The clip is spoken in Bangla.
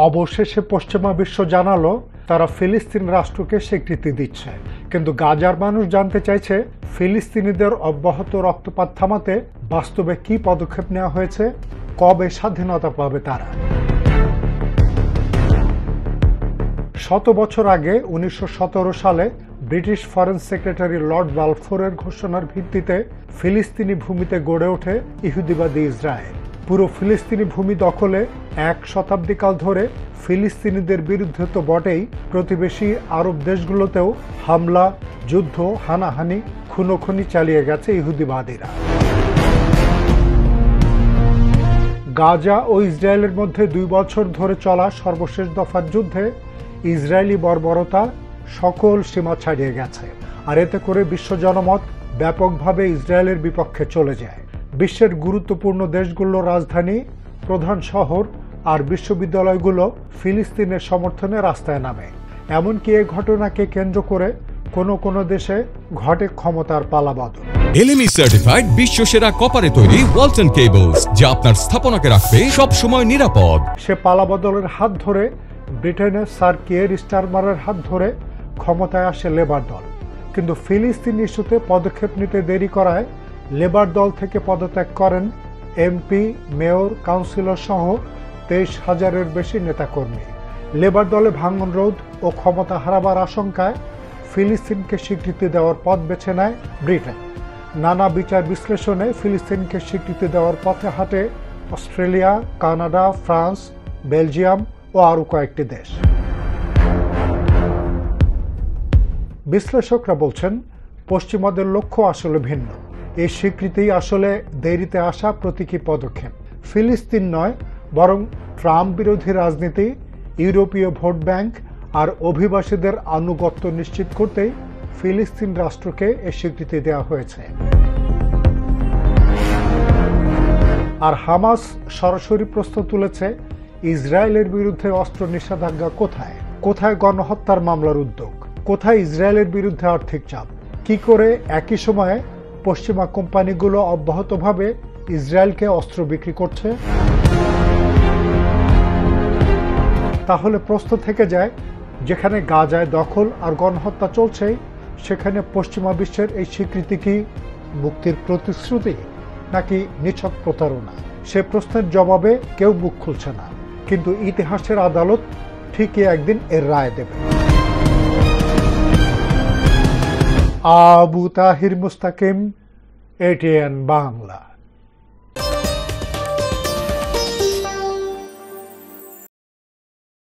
অবশেষে পশ্চিমা বিশ্ব জানালো তারা ফিলিস্তিন রাষ্ট্রকে স্বীকৃতি দিচ্ছে, কিন্তু গাজার মানুষ জানতে চাইছে ফিলিস্তিনিদের অব্যাহত রক্তপাত থামাতে বাস্তবে কি পদক্ষেপ নেওয়া হয়েছে, কবে স্বাধীনতা পাবে তারা। 100 বছর আগে 1917 সালে ব্রিটিশ ফরেন সেক্রেটারি লর্ড বালফোরের ঘোষণার ভিত্তিতে ফিলিস্তিনি ভূমিতে গড়ে ওঠে ইহুদিবাদী ইসরায়েল। পুরো ফিলিস্তিনি ভূমি দখলে 1 শতাব্দীকাল ধরে ফিলিস্তিনিদের বিরুদ্ধে তো বটেই, প্রতিবেশী আরব দেশগুলোতেও হামলা, যুদ্ধ, হানাহানি, খুনোখুনি চালিয়ে গেছে ইহুদিবাদীরা। গাজা ও ইসরায়েলের মধ্যে 2 বছর ধরে চলা সর্বশেষ দফার যুদ্ধে ইসরায়েলি বর্বরতা সকল সীমা ছাড়িয়ে গেছে, আর এতে করে বিশ্ব জনমত ব্যাপকভাবে ইসরায়েলের বিপক্ষে চলে যায়। বিশ্বের গুরুত্বপূর্ণ দেশগুলোর রাজধানী, প্রধান শহর আর বিশ্ববিদ্যালয়গুলো ফিলিস্তিনের সমর্থনে রাস্তায় নামে। এমনকি এই ঘটনাকে কেন্দ্র করে কোনো দেশে ঘটে ক্ষমতার পালাবদল। এলএমই সার্টিফাইড বিশ্বসেরা কপারে তৈরি ওয়ালটন কেবলস, যা আপনার স্থাপনাকে রাখবে সব সময় নিরাপদ। সে পালাবদলের হাত ধরে ব্রিটেনের স্যার কিয়ের স্টারমারের হাত ধরে ক্ষমতায় আসে লেবার দল, কিন্তু ফিলিস্তিন ইস্যুতে পদক্ষেপ নিতে দেরি করায় লেবার দল থেকে পদত্যাগ করেন এমপি, মেয়র, কাউন্সিলর সহ 23,000-এর বেশি নেতাকর্মী। লেবার দলে ভাঙন রোধ ও ক্ষমতা হারাবার আশঙ্কায় ফিলিস্তিনকে স্বীকৃতি দেওয়ার পথ বেছে নেয় ব্রিটেন। নানা বিচার বিশ্লেষণে ফিলিস্তিনকে স্বীকৃতি দেওয়ার পথে হাঁটে অস্ট্রেলিয়া, কানাডা, ফ্রান্স, বেলজিয়াম ও আরও কয়েকটি দেশ। বিশ্লেষকরা বলছেন, পশ্চিমাদের লক্ষ্য আসলে ভিন্ন। এই স্বীকৃতি আসলে দেরিতে আসা প্রতীকী পদক্ষেপ। ফিলিস্তিন নয়, বরং ট্রাম্প বিরোধী রাজনীতি, ইউরোপীয় ভোট ব্যাংক আর অভিবাসীদের আনুগত্য নিশ্চিত করতেই ফিলিস্তিন রাষ্ট্রকে এই স্বীকৃতি দেওয়া হয়েছে। আর হামাস সরাসরি প্রশ্ন তুলেছে, ইসরায়েলের বিরুদ্ধে অস্ত্র নিষেধাজ্ঞা কোথায়? কোথায় গণহত্যার মামলার উদ্যোগ? কোথায় ইসরায়েলের বিরুদ্ধে আর্থিক চাপ? কি করে একই সময়ে পশ্চিমা কোম্পানিগুলো অব্যাহতভাবে ইসরায়েলকে অস্ত্র বিক্রি করছে? তাহলে প্রশ্ন থেকে যায়, যেখানে গাজায় দখল আর গণহত্যা চলছেই, সেখানে পশ্চিমা বিশ্বের এই স্বীকৃতি কি মুক্তির প্রতিশ্রুতি নাকি নিছক প্রতারণা? সে প্রশ্নের জবাবে কেউ মুখ খুলছে না, কিন্তু ইতিহাসের আদালত ঠিকই একদিন এর রায় দেবে। আবু তাহির মুস্তাকিম, ATN বাংলা।